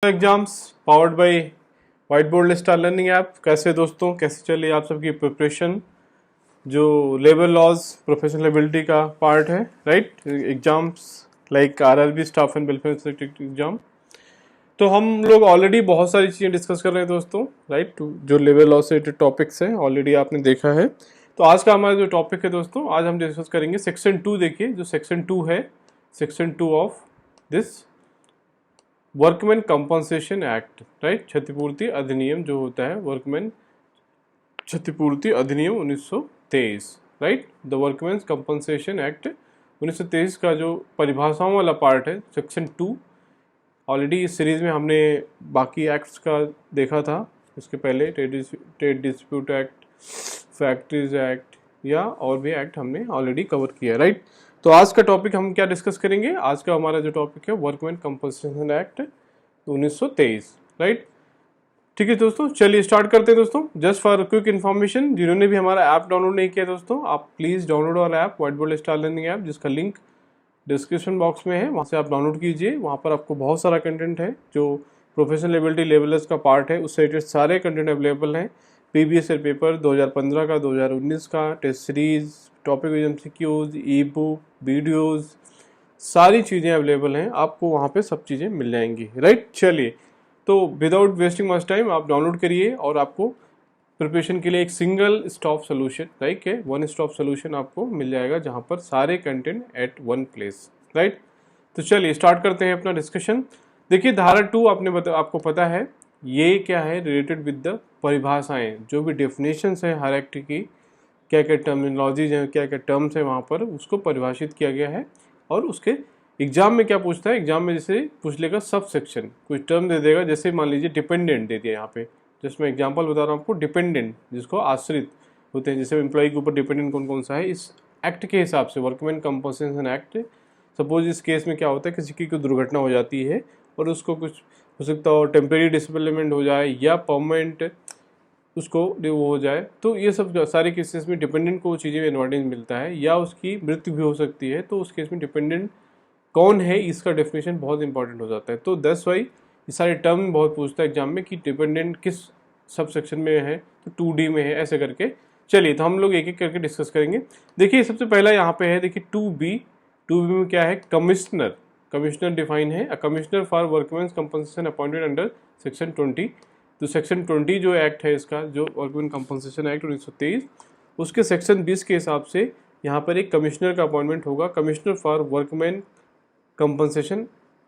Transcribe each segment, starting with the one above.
Exams powered by white board star learning app. कैसे दोस्तों, कैसे चली आप सबकी प्रिपरेशन? जो लेबर लॉज प्रोफेशनल एबिलिटी का पार्ट है, right? Exams like RRB staff and welfare exam. तो हम लोग ऑलरेडी बहुत सारी चीज़ें डिस्कस कर रहे हैं दोस्तों, राइट? जो लेबर लॉ से रिलेटेड टॉपिक्स हैं ऑलरेडी आपने देखा है। तो आज का हमारा जो टॉपिक है दोस्तों, आज हम डिस्कस करेंगे सेक्शन 2। देखिए जो सेक्शन 2 है, section 2 of this workman compensation act, right? क्षतिपूर्ति अधिनियम जो होता है, वर्कमैन क्षतिपूर्ति अधिनियम 1923, right? The workman compensation act 1923 का जो परिभाषाओं वाला पार्ट है, सेक्शन 2। ऑलरेडी इस सीरीज में हमने बाकी एक्ट्स का देखा था। इसके पहले trade dispute act, factories act या और भी एक्ट हमने ऑलरेडी कवर किया, राइट? तो आज का टॉपिक हम क्या डिस्कस करेंगे? आज का हमारा जो टॉपिक है वर्कमैन कंपनसेशन एक्ट 1923, राइट? ठीक है दोस्तों, चलिए स्टार्ट करते हैं दोस्तों। जस्ट फॉर क्विक इन्फॉर्मेशन, जिन्होंने भी हमारा ऐप डाउनलोड नहीं किया दोस्तों, आप please download our app, white board star learning app, जिसका लिंक डिस्क्रिप्शन बॉक्स में है, वहाँ से आप डाउनलोड कीजिए। वहाँ पर आपको बहुत सारा कंटेंट है जो प्रोफेशनल एबिलिटी लेवलर्स का पार्ट है, उससे रिलेटेड सारे कंटेंट अवेलेबल हैं। प्रीवियस ईयर पेपर 2015 का, 2019 का, test series, topic MCQs, e book, videos, सारी चीज़ें अवेलेबल हैं, आपको वहाँ पे सब चीज़ें मिल जाएंगी, राइट? चलिए, तो विदाउट वेस्टिंग मच टाइम आप डाउनलोड करिए और आपको प्रिपरेशन के लिए एक सिंगल स्टॉप सोल्यूशन, राइट? है वन स्टॉप सोल्यूशन आपको मिल जाएगा, जहाँ पर सारे content eight one place, right? तो चलिए स्टार्ट करते हैं अपना डिस्कशन। देखिए धारा 2 आपको पता है ये क्या है, रिलेटेड विद द परिभाषाएं, जो भी डेफिनेशंस है हर एक्ट की, क्या क्या टर्मिनोलॉजीज हैं, क्या क्या टर्म्स हैं, वहाँ पर उसको परिभाषित किया गया है। और उसके एग्जाम में क्या पूछता है, एग्जाम में जैसे पूछ लेगा सब सेक्शन, कुछ टर्म दे देगा, जैसे मान लीजिए डिपेंडेंट दे दिया यहाँ पे, जैसे मैं एग्जांपल बता रहा हूँ आपको, डिपेंडेंट जिसको आश्रित होते हैं, जैसे एम्प्लॉय के ऊपर डिपेंडेंट कौन कौन सा है इस एक्ट के हिसाब से, वर्कमैन कंपनसेशन एक्ट। सपोज इस केस में क्या होता है, किसी की कोई दुर्घटना हो जाती है और उसको कुछ हो सकता हो टेम्परेरी डिसेबलमेंट हो जाए या परमानेंट उसको वो हो जाए, तो ये सब सारे केसेस में डिपेंडेंट को चीज़ें एडवांटेज मिलता है, या उसकी मृत्यु भी हो सकती है, तो उस केस में डिपेंडेंट कौन है इसका डेफिनेशन बहुत इंपॉर्टेंट हो जाता है। तो दैट्स वाई ये सारे टर्म बहुत पूछता है एग्जाम में कि डिपेंडेंट किस सब सेक्शन में है, तो 2D में है, ऐसे करके। चलिए तो हम लोग एक एक करके डिस्कस करेंगे। देखिए सबसे पहला यहाँ पे है, देखिए 2B में क्या है, कमिश्नर। कमिश्नर डिफाइन है, a commissioner for workman compensation appointed under section 20। तो सेक्शन 20 जो एक्ट है इसका, जो वर्कमैन कंपनसेशन एक्ट 1923, उसके सेक्शन 20 के हिसाब से यहाँ पर एक कमिश्नर का अपॉइंटमेंट होगा, कमिश्नर फॉर वर्कमैन कंपनसेशन,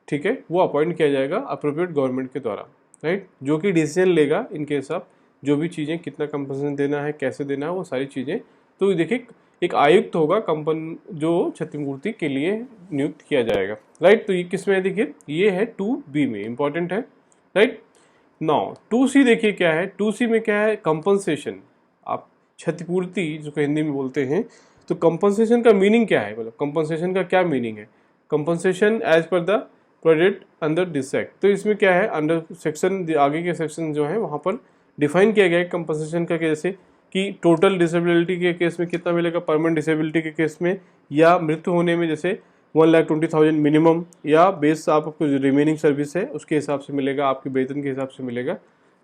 ठीक है? वो अपॉइंट किया जाएगा अप्रोप्रिएट गवर्नमेंट के द्वारा, राइट? जो कि डिसीजन लेगा इनके हिसाब, जो भी चीज़ें कितना कंपनसेशन देना है, कैसे देना है, वो सारी चीज़ें। तो देखिए एक आयुक्त होगा कंपन, जो क्षतिपूर्ति के लिए नियुक्त किया जाएगा, राइट? तो ये किस में है, देखिए ये है 2B में, इंपॉर्टेंट है, राइट? नाउ 2C देखिए क्या है, 2C में क्या है, कंपनसेशन। आप क्षतिपूर्ति जिसको हिंदी में बोलते हैं, तो कंपनसेशन का मीनिंग क्या है, मतलब कंपनसेशन का क्या मीनिंग है? Compensation as per the project under this act. तो इसमें क्या है, अंडर सेक्शन, आगे के सेक्शन जो है वहाँ पर डिफाइन किया गया है कंपनसेशन का, जैसे कि टोटल डिसेबिलिटी के केस में कितना मिलेगा, परमानेंट डिसेबिलिटी के केस में, या मृत्यु होने में जैसे 1,20,000 मिनिमम, या बेस आपको जो रिमेनिंग सर्विस है उसके हिसाब से मिलेगा, आपके वेतन के हिसाब से मिलेगा।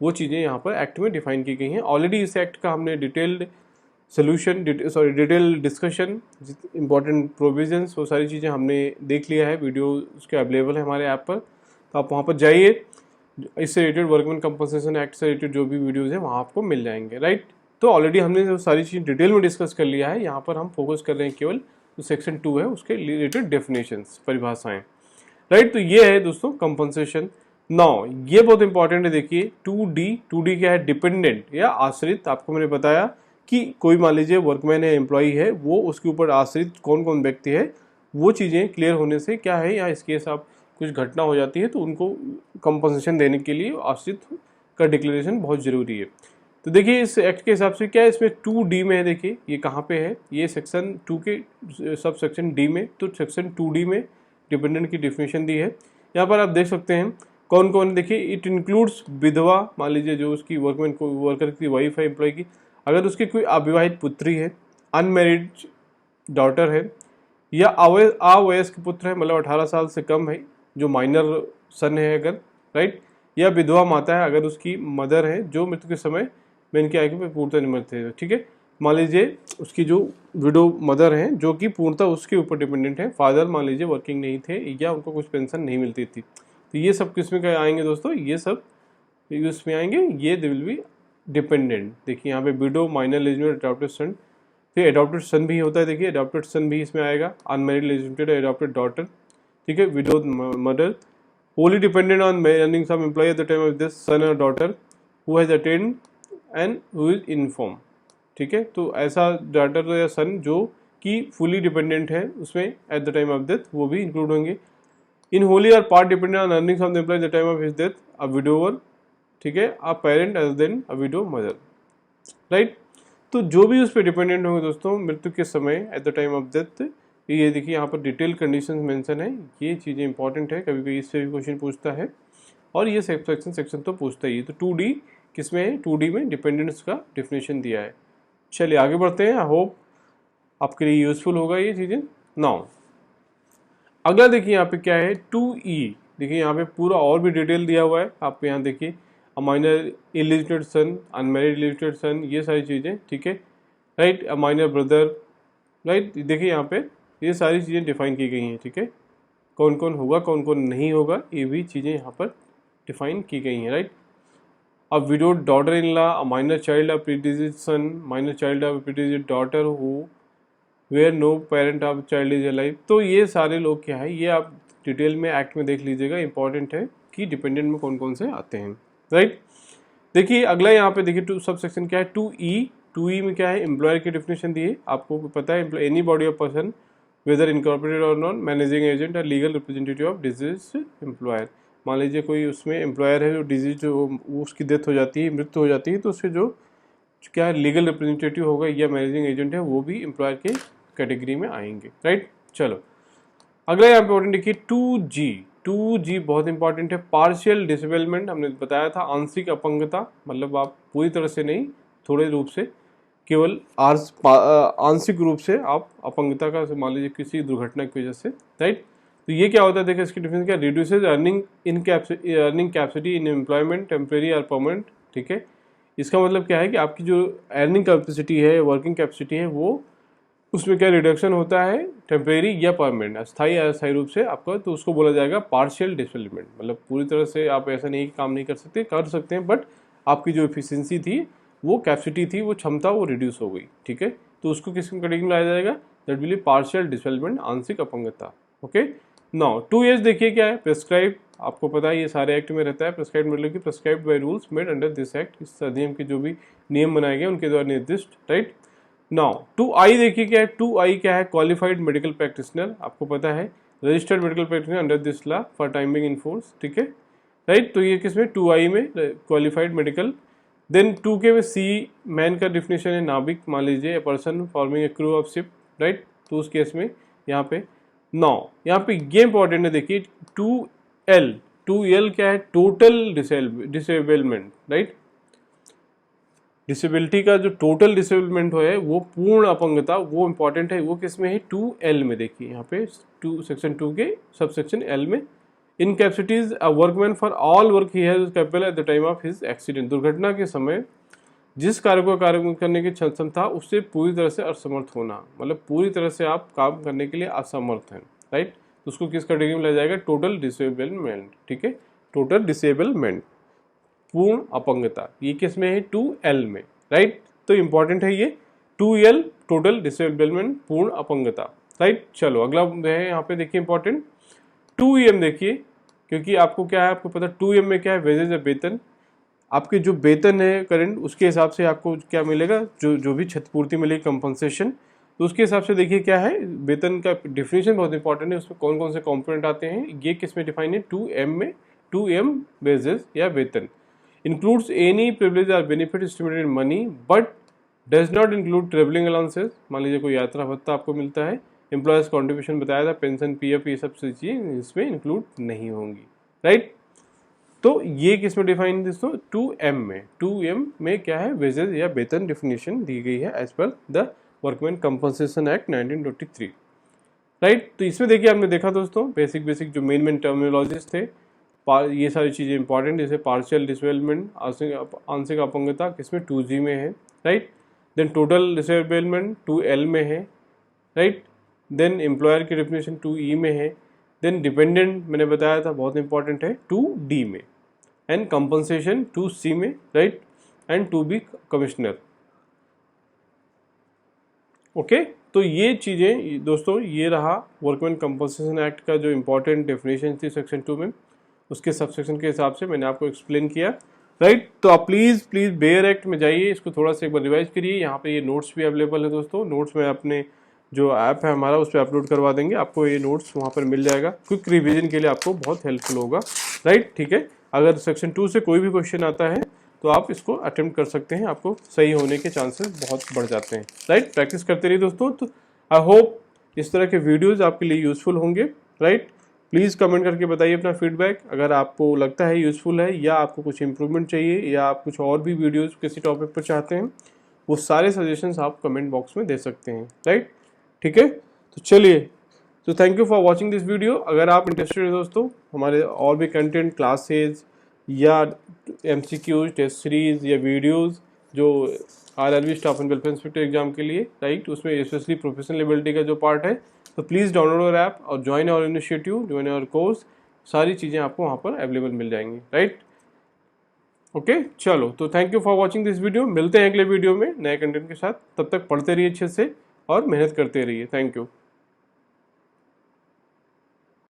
वो चीज़ें यहाँ पर एक्ट में डिफाइन की गई हैं। ऑलरेडी इस एक्ट का हमने डिटेल डिस्कशन, इंपॉर्टेंट प्रोविजंस, वो सारी चीज़ें हमने देख लिया है, वीडियो उसके अवेलेबल है हमारे ऐप पर, तो आप वहाँ पर जाइए, इससे रिलेटेड वर्कमैन कंपनसेशन एक्ट से रिलेटेड जो भी वीडियोज़ हैं वहाँ आपको मिल जाएंगे, राइट? तो ऑलरेडी हमने जो सारी चीज़ डिटेल में डिस्कस कर लिया है, यहाँ पर हम फोकस कर रहे हैं केवल जो सेक्शन 2 है उसके रिलेटेड डेफिनेशंस, परिभाषाएं, राइट? तो ये है दोस्तों कंपनसेशन। नाउ ये बहुत इंपॉर्टेंट है, देखिए 2D क्या है, डिपेंडेंट या आश्रित। आपको मैंने बताया कि कोई मान लीजिए वर्कमैन है, एम्प्लॉई है, वो उसके ऊपर आश्रित कौन कौन व्यक्ति है, वो चीज़ें क्लियर होने से क्या है, या इसके साथ कुछ घटना हो जाती है तो उनको कंपनसेशन देने के लिए आश्रित का डिक्लेरेशन बहुत ज़रूरी है। तो देखिए इस एक्ट के हिसाब से क्या है, इसमें 2D में है, देखिए ये कहाँ पे है, ये सेक्शन 2 के सब सेक्शन D में, तो सेक्शन 2D में डिपेंडेंट की डिफिनेशन दी है। यहाँ पर आप देख सकते हैं कौन कौन, देखिए इट इंक्लूड्स विधवा, मान लीजिए जो उसकी वर्कमैन को वर्कर की वाइफ है, एम्प्लॉय की, अगर उसकी कोई अविवाहित पुत्री है, अनमेरिड डॉटर है, या अवयस्क पुत्र है, मतलब 18 साल से कम है, जो माइनर सन है अगर, राइट? या विधवा माता है अगर उसकी मदर है जो मृत्यु के समय में इनकी आयु पे पूर्णतः निर्भर थे, ठीक है। मान लीजिए उसकी जो विडो मदर है जो कि पूर्णतः उसके ऊपर डिपेंडेंट है, फादर मान लीजिए वर्किंग नहीं थे या उनको कुछ पेंशन नहीं मिलती थी, तो ये सब किस में क्या आएंगे दोस्तों, ये सब उसमें आएंगे, ये दे विल बी डिपेंडेंट। देखिए यहाँ पे विडो, माइनर लेजिटिमेट, अडॉप्टेड सन, फिर अडॉप्टेड सन भी होता है, देखिए अडॉप्टेड सन भी इसमें आएगा, अनमैरिड लेजिटिमेट अडॉप्टेड डॉटर, ठीक है, window mother, wholly dependent on earnings of employee at the time of this son or daughter who has attained and who is informed, ठीक है। तो ऐसा डॉटर या सन जो कि फुली डिपेंडेंट है उसमें at the time of death वो भी इंक्लूड होंगे। In wholly or part dependent on earnings of the employ at the time of his death, a widower, ठीक है, a parent other than a widow mother, right. तो जो भी उस पर डिपेंडेंट होंगे दोस्तों मृत्यु के समय eight the time of death, ये देखिए यहाँ पर डिटेल कंडीशंस मेंशन है, ये चीज़ें इंपॉर्टेंट है, कभी कभी इससे भी क्वेश्चन पूछता है, और ये सेक्शन तो पूछता ही है। तो 2D किसमें है, 2D में डिपेंडेंस का डेफिनेशन दिया है। चलिए आगे बढ़ते हैं, आई होप आपके लिए यूजफुल होगा ये चीज़ें। नाउ अगला देखिए यहाँ पे क्या है 2E, देखिए यहाँ पे पूरा और भी डिटेल दिया हुआ है, आप यहाँ देखिए अ माइनर इलिजिटेड सन, अनमैरिड इलिजिटेड सन, ये सारी चीज़ें, ठीक है, right, a minor brother, right. देखिए यहाँ पे ये सारी चीज़ें डिफाइन की गई हैं, ठीक है, कौन कौन होगा कौन कौन नहीं होगा ये भी चीज़ें यहाँ पर डिफाइन की गई हैं, राइट। अब widowed daughter in law, a minor child of predeceased son, minor child of predeceased daughter who where no parent of child is alive, तो ये सारे लोग क्या है, ये आप डिटेल में एक्ट में देख लीजिएगा, इंपॉर्टेंट है कि डिपेंडेंट में कौन कौन से आते हैं, राइट। देखिए अगला यहाँ पे देखिए टू सब सेक्शन क्या है 2E में क्या है, एम्प्लॉयर की डेफिनेशन दी है, आपको पता है any body of person whether incorporated और नॉन, मैनेजिंग एजेंट और legal representative of disease employer. मान लीजिए कोई उसमें एम्प्लॉयर है जो डिजीज जो उसकी डेथ हो जाती है, मृत्यु हो जाती है, तो उससे जो क्या है लीगल रिप्रेजेंटेटिव होगा या मैनेजिंग एजेंट है वो भी एम्प्लॉयर के कैटेगरी में आएंगे, राइट। चलो अगला यहाँ इंपॉर्टेंट देखिए 2G बहुत इंपॉर्टेंट है, पार्शियल डिसेबलमेंट, हमने बताया था आंशिक अपंगता, मतलब आप पूरी तरह से नहीं, थोड़े रूप से, केवल आंशिक रूप से आप अपंगता का मान लीजिए किसी दुर्घटना की वजह से, राइट। तो ये क्या होता है देखिए इसकी डिफरेंस क्या, reduces earning capacity in employment temporary और परमानेंट, ठीक है। इसका मतलब क्या है कि आपकी जो अर्निंग कैपेसिटी है, वर्किंग कैपेसिटी है, वो उसमें क्या रिडक्शन होता है टेम्परेरी या परमानेंट, अस्थायी या अस्थायी रूप से आपका, तो उसको बोला जाएगा पार्शियल डिसेबलमेंट, मतलब पूरी तरह से आप ऐसा नहीं काम नहीं कर सकते हैं, बट आपकी जो एफिशिएंसी थी, वो कैपेसिटी थी, वो क्षमता वो रिड्यूस हो गई, ठीक है। तो उसको किस कैटेगरी में लाया जाएगा, that will be partial disablement, आंशिक अपंगता, ओके। नाउ 2H देखिए क्या है, प्रेस्क्राइब, आपको पता है ये सारे एक्ट में रहता है, प्रेस्क्राइब मतलब कि prescribe by rules made under this act, इस अधिनियम के जो भी नियम बनाए गए उनके द्वारा निर्दिष्ट, राइट। नाउ 2I देखिए क्या है, 2I क्या है, क्वालिफाइड मेडिकल प्रैक्टिशनर, आपको पता है registered medical practitioner under this law for time being in force, ठीक है, राइट। तो ये किसमें 2I में क्वालिफाइड मेडिकल। देन 2K में C मैन का डिफिनेशन है नाविक, मान लीजिए a person forming a crew of ship, right. तो उस केस में यहाँ पे नाउ यहाँ पे ये इंपॉर्टेंट है देखिए 2L क्या है, टोटल डिसेबलमेंट, राइट। डिसेबिलिटी का जो टोटल डिसेबलमेंट है वो पूर्ण अपंगता, वो इंपॉर्टेंट है, वो किस में है 2L में, देखिए यहाँ पे सेक्शन 2 के सब सेक्शन L में, incapacitates a workman for all work he has capable at the time of his accident, दुर्घटना के समय जिस कार्य को कार्य करने की क्षमता था उससे पूरी तरह से असमर्थ होना, मतलब पूरी तरह से आप काम करने के लिए असमर्थ हैं, राइट। तो उसको किस कैटेगरी में लाया जाएगा, टोटल डिसेबलमेंट, ठीक है, टोटल डिसेबलमेंट, पूर्ण अपंगता, ये किस में है 2L में, राइट। तो इंपॉर्टेंट है ये 2L टोटल डिसेबलमेंट, पूर्ण अपंगता, राइट। चलो अगला है यहाँ पे देखिए इंपॉर्टेंट 2M देखिए, क्योंकि आपको क्या है, आपको पता 2M में क्या है, वेजेज या वेतन, आपके जो वेतन है करंट उसके हिसाब से आपको क्या मिलेगा, जो भी क्षतिपूर्ति मिलेगी कंपनसेशन, तो उसके हिसाब से देखिए क्या है, वेतन का डिफिनेशन बहुत इंपॉर्टेंट है, उसमें कौन कौन से कंपोनेंट आते हैं, ये किस में डिफाइन है 2M में, 2M वेजेस या वेतन includes any privilege or benefit estimated in money but does not include traveling allowances, मान लीजिए कोई यात्रा भत्ता आपको मिलता है, एम्प्लॉयज कॉन्ट्रीब्यूशन बताया था, पेंशन PF, ये सब चीज़ें इसमें इंक्लूड नहीं होंगी, राइट। तो ये किस में डिफाइन दोस्तों 2M में क्या है, वेजेस या वेतन डिफिनेशन दी गई है as per the workman compensation act 1923, right. तो इसमें देखिए आपने देखा दोस्तों बेसिक जो मेन टर्मिनोलॉजीज थे, ये सारी चीज़ें इंपॉर्टेंट, जैसे पार्शियल डिसेबलमेंट, आंशिक अपंगता किसमें 2G में है, right. Then total disablement 2L में है, राइट। देन एम्प्लॉयर की डेफिनेशन 2E में है। देन डिपेंडेंट मैंने बताया था बहुत इंपॉर्टेंट है 2D में, एंड कंपनसेशन 2C में, right, and 2B commissioner. Okay, तो ये चीज़ें दोस्तों, ये रहा वर्कमैन कंपनसेशन एक्ट का जो इंपॉर्टेंट डेफिनेशन थी सेक्शन 2 में, उसके सबसेक्शन के हिसाब से मैंने आपको एक्सप्लेन किया, राइट। तो आप प्लीज़ बेयर एक्ट में जाइए, इसको थोड़ा सा एक बार रिवाइज करिए। यहाँ पे ये नोट्स भी अवेलेबल है दोस्तों, नोट्स में अपने जो ऐप है हमारा उस पर अपलोड करवा देंगे, आपको ये नोट्स वहाँ पर मिल जाएगा। क्विक रिवीजन के लिए आपको बहुत हेल्पफुल होगा, राइट, ठीक है। अगर सेक्शन 2 से कोई भी क्वेश्चन आता है तो आप इसको अटेम्प्ट कर सकते हैं, आपको सही होने के चांसेस बहुत बढ़ जाते हैं, राइट। प्रैक्टिस करते रहिए दोस्तों। तो आई होप इस तरह के वीडियोज़ आपके लिए यूज़फुल होंगे, राइट। प्लीज़ कमेंट करके बताइए अपना फीडबैक, अगर आपको लगता है यूज़फुल है या आपको कुछ इंप्रूवमेंट चाहिए या आप कुछ और भी वीडियोज़ किसी टॉपिक पर चाहते हैं, वो सारे सजेशंस आप कमेंट बॉक्स में दे सकते हैं, राइट, ठीक है। तो चलिए, तो thank you for watching this video. अगर आप इंटरेस्टेड हैं दोस्तों हमारे और भी कंटेंट, क्लासेज या MCQs, टेस्ट सीरीज या वीडियोस जो RRB staff and welfare inspector exam के लिए, राइट, उसमें स्पेशली प्रोफेशनल एबिलिटी का जो पार्ट है, तो प्लीज़ डाउनलोड आवर ऐप और join our initiative, join our course. सारी चीज़ें आपको वहाँ पर अवेलेबल मिल जाएंगी, राइट। ओके, चलो, तो thank you for watching this video. मिलते हैं अगले वीडियो में नए कंटेंट के साथ, तब तक पढ़ते रहिए अच्छे से और मेहनत करते रहिए। Thank you.